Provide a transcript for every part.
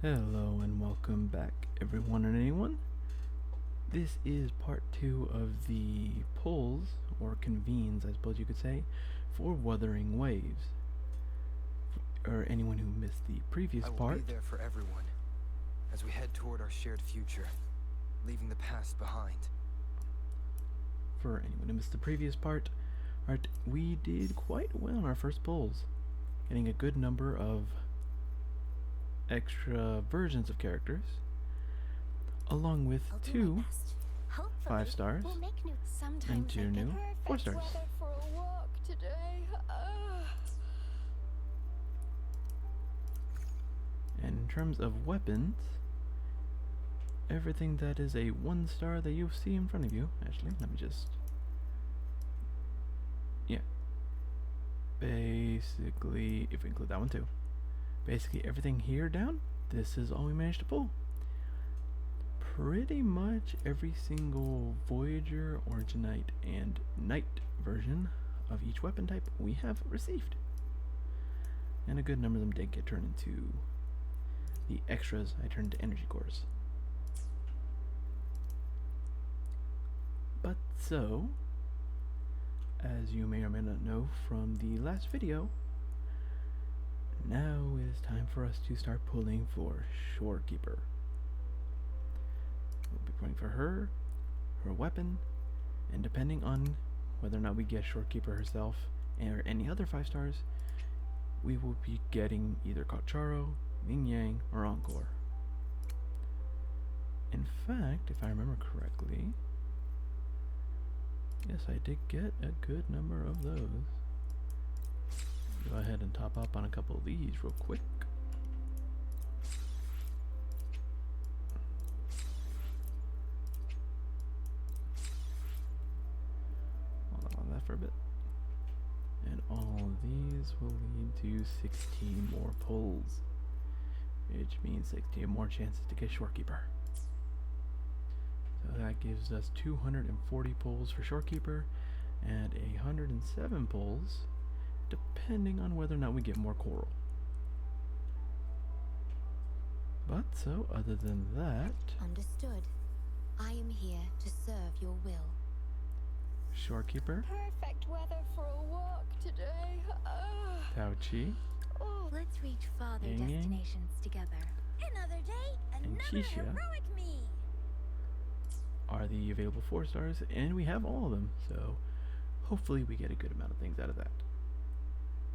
Hello and welcome back, everyone and anyone. This is part 2 of the pulls, or convenes, I suppose you could say, for Wuthering Waves. Or anyone who missed the previous I will part. be there for everyone as we head toward our shared future, leaving the past behind. For anyone who missed the previous part, we did quite well on our first pulls, getting a good number of extra versions of characters, along with two 5 stars and 2 new 4 stars. And in terms of weapons, everything that is a 1 star that you see in front of you, actually, let me just, basically, if we include that one too, basically everything here down, this is all we managed to pull. Pretty much every single Voyager, Originite, and Knight version of each weapon type we have received. And a good number of them did get turned into the extras. I turned into energy cores. But so, as you may or may not know from the last video, now it is time for us to start pulling for Shorekeeper. We'll be pulling for her weapon, and depending on whether or not we get Shorekeeper herself or any other 5 stars, we will be getting either Kacharo, Yin Yang, or Encore. In fact, if I remember correctly, yes, I did get a good number of those. Go ahead and top up on a couple of these real quick. Hold on that for a bit. And all of these will lead to 16 more pulls, which means 16 more chances to get Shorekeeper. So that gives us 240 pulls for Shorekeeper and 107 pulls, depending on whether or not we get more coral. But so, other than that, understood. I am here to serve your will. Shorekeeper, Perfect weather for a walk today. Tauchi, Let's reach farther Yang Yang, destinations together. Another day, and another Keisha heroic me. are the available 4 stars, and we have all of them, so hopefully we get a good amount of things out of that.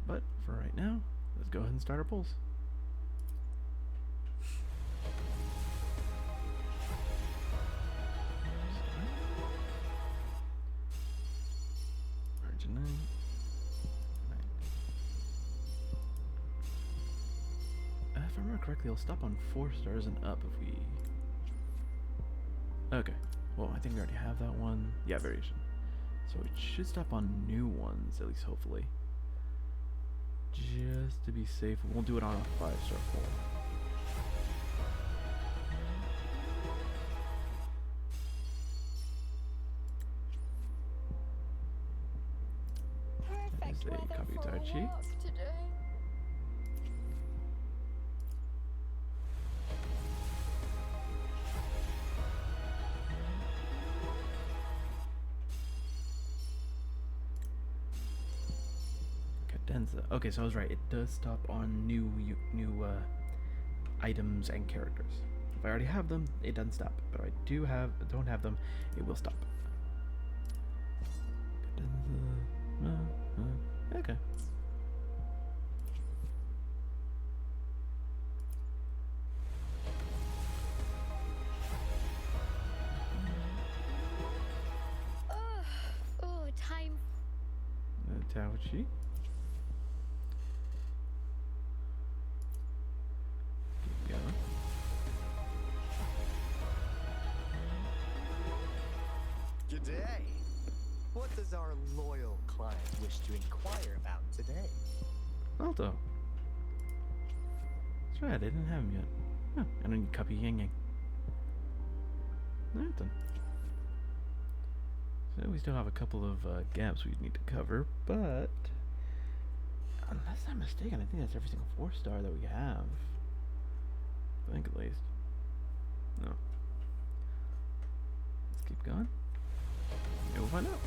But for right now, let's go ahead and start our pulls. Arginine. If I remember correctly, it'll stop on 4 stars and up if we... Okay. Well, I think we already have that one. Yeah, variation. So it should stop on new ones, at least hopefully. Just to be safe, we won't do it on a 5-star pull. Perfect There's a weather copy for a Taichi. walk today. Cadenza. Okay, so I was right. It does stop on new items and characters. If I already have them, it doesn't stop. But if I don't have them, it will stop. Cadenza. Okay. Time. Tauchi. Keep going. G'day. What does our loyal client wish to inquire about today? Alto. That's right, I didn't have him yet. Huh, and then copy Yang Yang. Alright then. So we still have a couple of gaps we need to cover, but unless I'm mistaken, I think that's every single 4-star that we have. I think at least. No. Let's keep going. Yeah, we'll find out.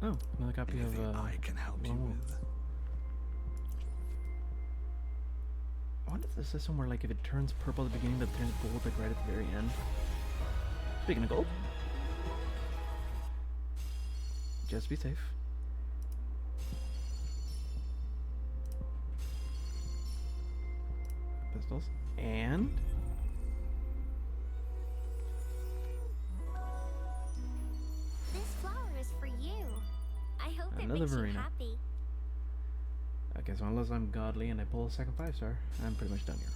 Oh, another copy of I can help you Lone Wolf. with. I wonder if this is somewhere like if it turns purple at the beginning but it turns gold like right at the very end. Speaking of gold, just be safe. Pistols and This flower is for you. I hope it Another makes you Verena. happy. okay, so unless I'm godly and I pull a second 5-star, I'm pretty much done here.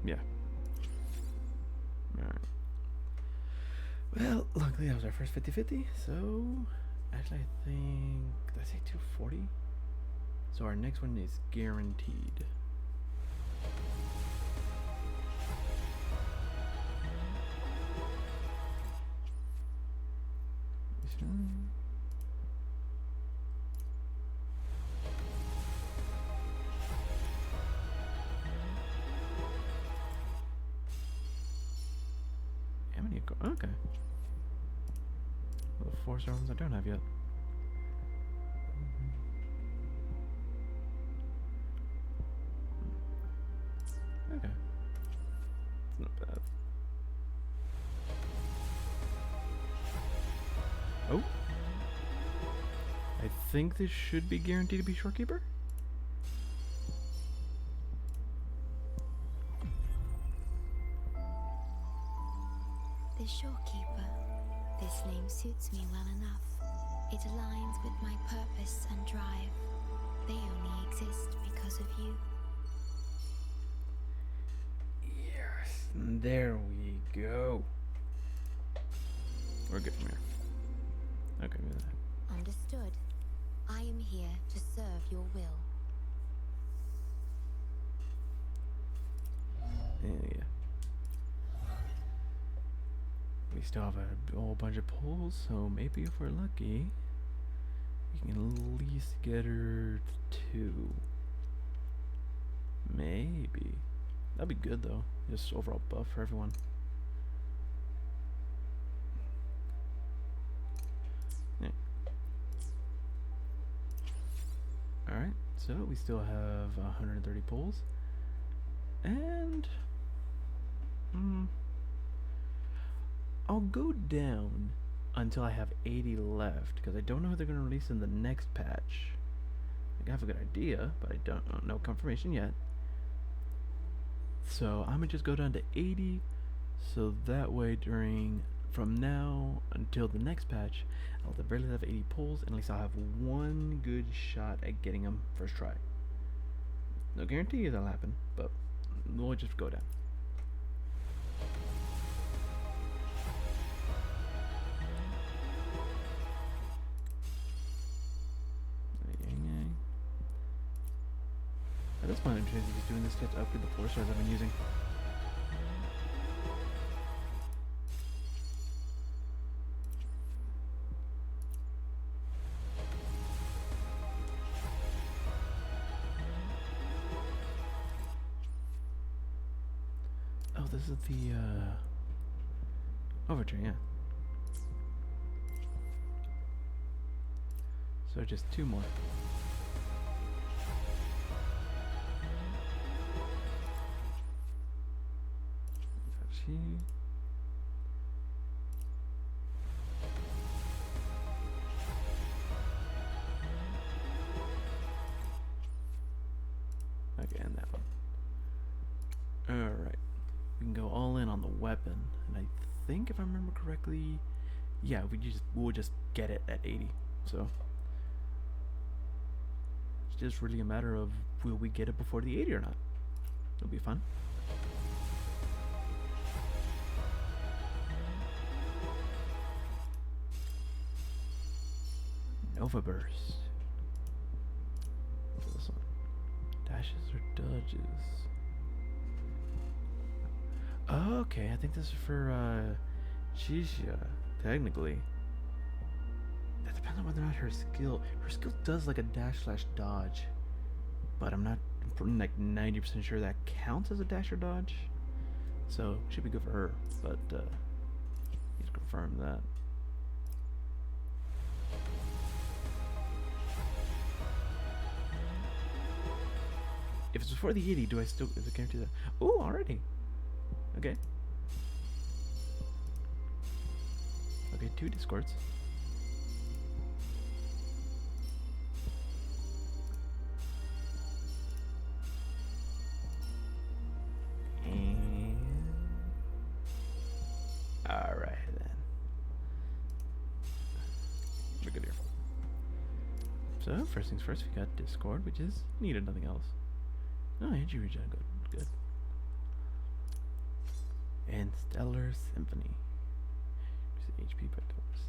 Yeah. Alright. Well, luckily that was our first 50-50, so actually I think, did I say 240? So our next one is guaranteed. This one. How many? Okay. Well, the 4-star ones I don't have yet. Okay. It's not bad. Oh. I think this should be guaranteed to be Shorekeeper. The Shorekeeper. This name suits me well enough. It aligns with my purpose and drive. They only exist because of you. Yes. There we go. We're good from here. Okay, do that. Understood. I am here to serve your will. Yeah. We still have a whole bunch of pulls, so maybe if we're lucky, we can at least get her to 2. Maybe. That'd be good though. Just overall buff for everyone. Yeah. Alright, so we still have 130 pulls. And I'll go down until I have 80 left, because I don't know who they're going to release in the next patch. I have a good idea, but I don't know confirmation yet. So I'm going to just go down to 80, so that way from now until the next patch, I'll at the very least have 80 pulls, and at least I'll have one good shot at getting them first try. No guarantee that'll happen, but we'll just go down. At this point, I'm just doing this to upgrade the 4-stars I've been using. Oh, this is the Overture, yeah. So just 2 more. Okay, and that one. Alright. We can go all in on the weapon. And I think if I remember correctly, yeah, we'll just get it at 80. So it's just really a matter of will we get it before the 80 or not. It'll be fun. Nova Burst. dashes or dodges? Oh, okay, I think this is for Shisha, technically. That depends on whether or not her skill does like a dash slash dodge, but I'm not like 90% sure that counts as a dash or dodge. So should be good for her, but he's confirmed that. If it's before the 80, do I still is it guaranteed that? Oh, already. Okay. Okay, 2 discords. And alright then. We're good here. So first things first, we got Discord, which is needed, nothing else. Oh, energy regen, good. And Stellar Symphony. HP by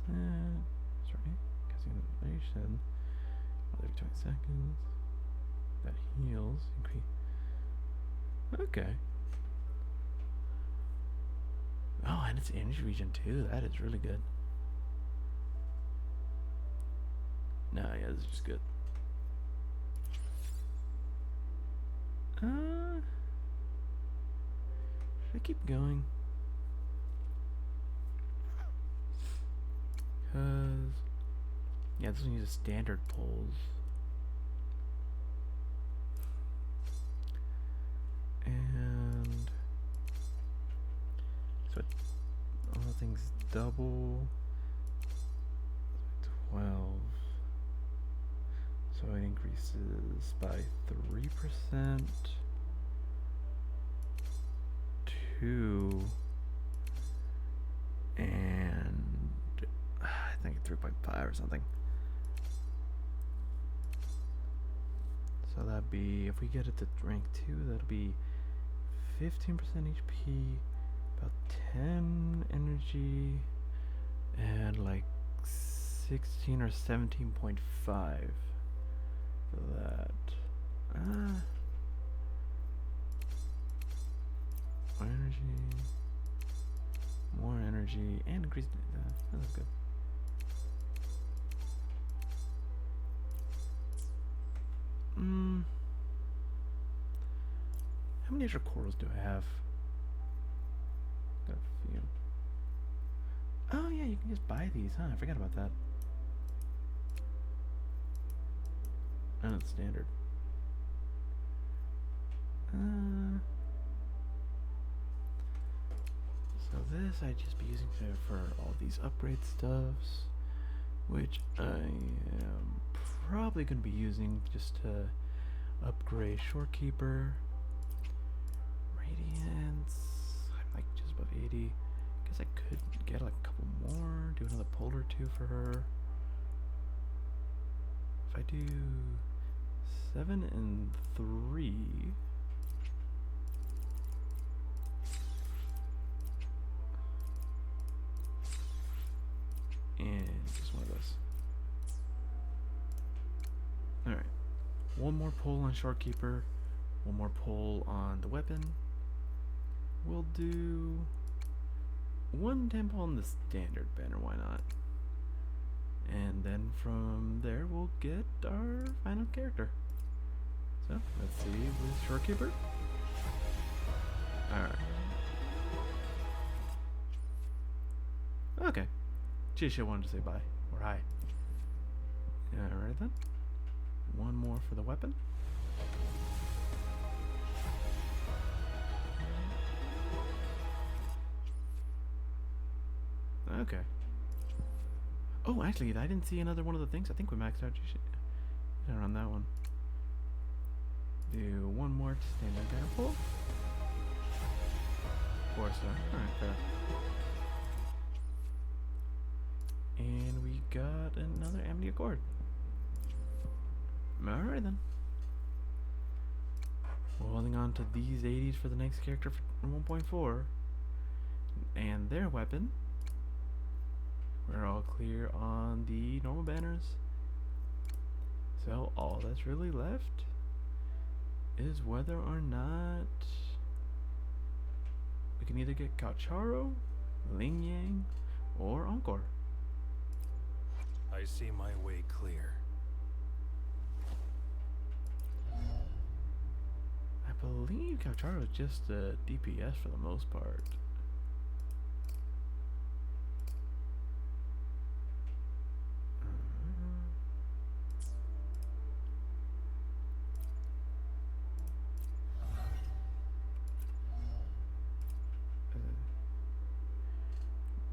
2%. Sorry, casting animation. Every 20 seconds. That heals. Increase. Okay. Oh, and it's energy regen too. That is really good. No, yeah, this is just good. Should I keep going? Cause yeah, this one uses standard pulls. And so all the things double 12. So it increases by 3%. 2 and I think 3.5 or something. So that'd be, if we get it to rank 2, that'll be 15% HP, about 10 energy, and like 16 or 17.5 for that. More energy, and increased. That's good. How many extra corals do I have? Got a few. Oh yeah, you can just buy these, huh? I forgot about that. Oh, it's standard. So this I'd just be using for all these upgrade stuffs, which I am probably going to be using just to upgrade Shorekeeper. Radiance, I'm like just above 80. Guess I could get like a couple more, do another pull or 2 for her. If I do 7 and 3. And just one of those. Alright. One more pull on Shorekeeper. One more pull on the weapon. We'll do 1 tempo on the standard banner, why not? And then from there we'll get our final character. So let's see with Shorekeeper. Alright. Okay. Geez, I wanted to say bye. Or hi. Alright then. One more for the weapon. Okay. Oh, actually, I didn't see another one of the things. I think we maxed out on that one. Do one more to standard banner pull. 4-star. Alright, fair. And we got another Amity Accord. Alright then. We're holding on to these 80s for the next character for 1.4. And their weapon. We're all clear on the normal banners. So all that's really left is whether or not we can either get Gaucharo, Ling Yang, or Encore. I see my way clear. I believe Gaucharo is just a DPS for the most part.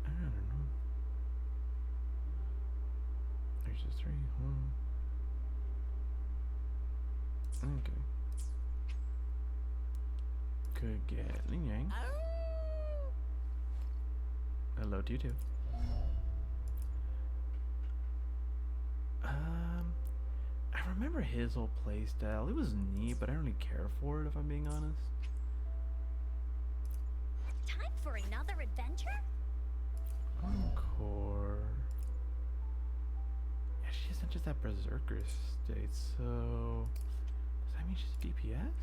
I don't know. There's just 3. Okay. Could get Ling Yang. Hello to you too. I remember his whole playstyle. It was neat, but I don't really care for it if I'm being honest. Time for another adventure? Encore. Yeah, she isn't just that berserker state, so does that mean she's DPS?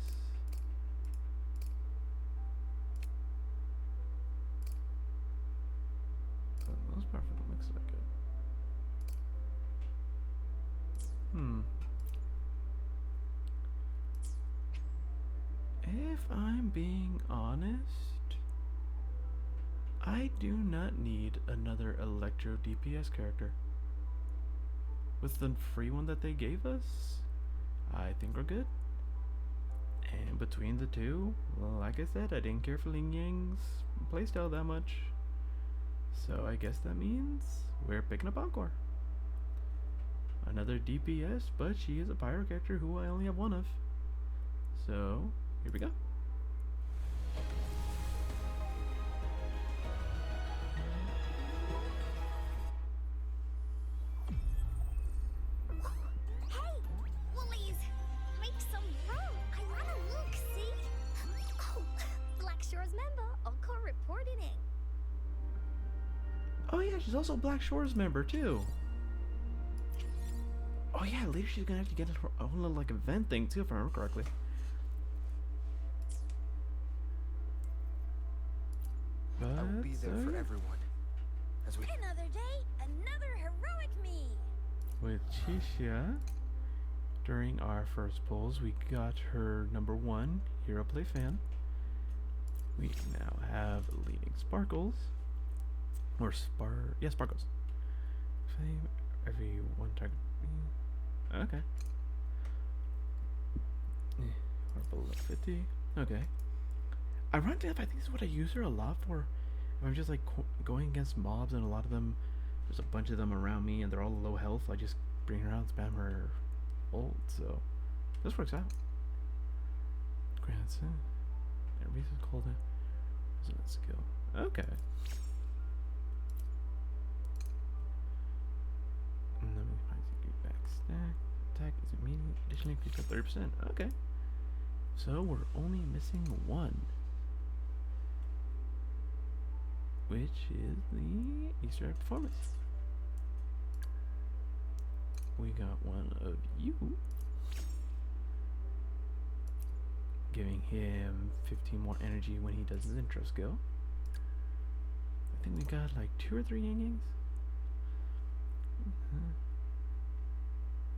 For the most part, it looks like it. If I'm being honest, I do not need another Electro DPS character. With the free one that they gave us, I think we're good. And between the two, well, like I said, I didn't care for Ling Yang's playstyle that much. So I guess that means we're picking up Encore. Another DPS, but she is a pyro character who I only have one of. So, here we go. Hey, Woolies! Make some room! I wanna look, see? Oh, Black Shore's member, Encore reporting in. Oh yeah, she's also a Black Shores member too. Oh yeah, later she's gonna have to get her own little like event thing too, if I remember correctly. I will be there for everyone. As we Another day, another heroic me! With Chisha, during our first polls, we got her #1 Hero Play fan. We now have leading Sparkles. Or Sparkles. Flame every one target. Okay. Or below 50. Okay. Ironically enough, I think this is what I use her a lot for. If I'm just like going against mobs and a lot of them, there's a bunch of them around me and they're all low health, I just bring her out and spam her ult, so this works out. Grandson. Everybody's called it. Isn't it skill? Okay. And then we find secret back stack. Attack is immediately additionally increased by 30%. Okay. So we're only missing one. Which is the Easter egg performance. We got one of you. Giving him 15 more energy when he does his intro skill. I think we got like 2 or 3 Yang Yangs.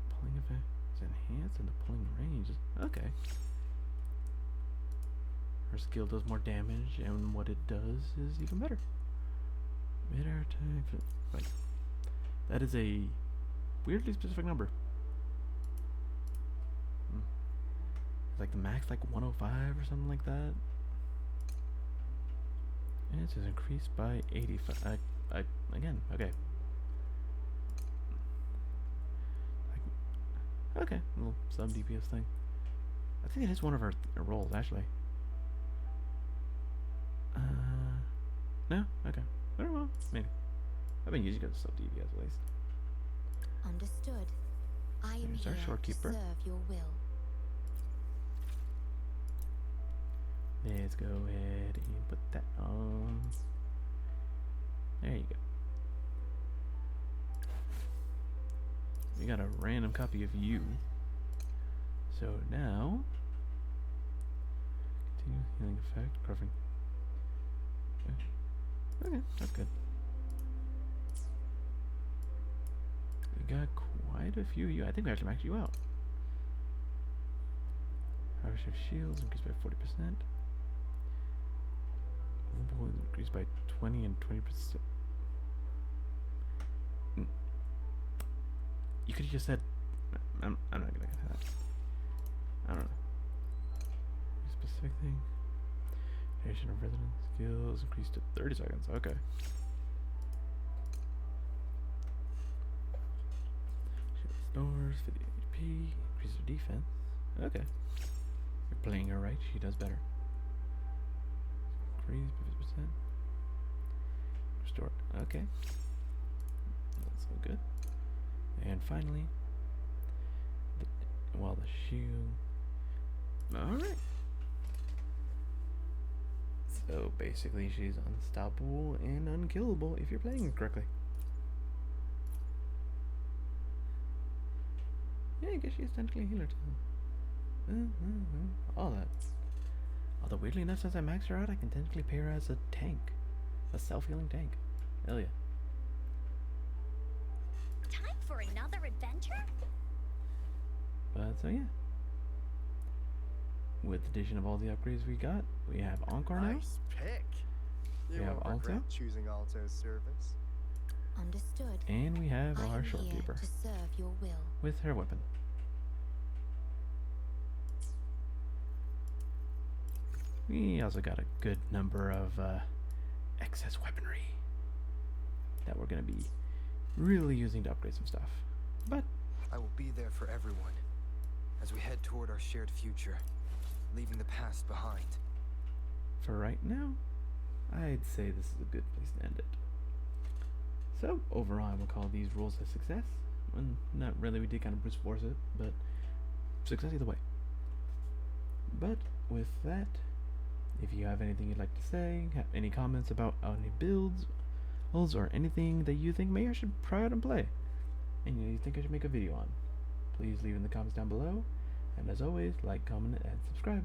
Pulling effect is enhanced and the pulling range is okay. Her skill does more damage and what it does is even better. Mid-air attack, like that is a weirdly specific number. It's like the max like 105 or something like that. And it says increased by 85. Again, okay. Okay, a little sub DPS thing. I think it is one of our rolls actually. No? Okay. Very well, maybe. I've been using it as sub DPS at least. Understood. I am There's our here to Shorekeeper. serve your will. Let's go ahead and put that on. There you go. We got a random copy of you. So now Continue healing effect. Covering. Okay, that's good. We got quite a few of you. I think we actually maxed you out. Harvest of shields increased by 40%. Vulnerable increased by 20 and 20%. You could have just said. I'm not gonna get to that. I don't know. Specific thing. Duration of residence skills increased to 30 seconds. Okay. Shield stores, 50 HP, increases her defense. Okay. You're playing her right, she does better. Increase by 50%. Restore. Okay. That's so good. And finally, the shield. Alright. So basically, she's unstoppable and unkillable if you're playing it correctly. Yeah, I guess she's technically a healer too. All that. Although weirdly enough, since I maxed her out, I can technically pay her as a tank. A self-healing tank. Hell yeah. Time for another adventure? But so yeah. With the addition of all the upgrades we got, we have Encore now. Nice pick. You We have won't Alto. regret choosing Alto's service. Understood. And we have I our am here Shorekeeper to serve your will. with her weapon. We also got a good number of excess weaponry that we're going to be really using to upgrade some stuff. But I will be there for everyone as we head toward our shared future, leaving the past behind. for right now, I'd say this is a good place to end it. So, overall, I would call these rules a success. And not really, we did kind of brute force it, but success either way. But with that, if you have anything you'd like to say, have any comments about any builds, or anything that you think maybe I should try out and play, and you think I should make a video on, please leave in the comments down below. And as always, like, comment, and subscribe.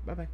Bye bye.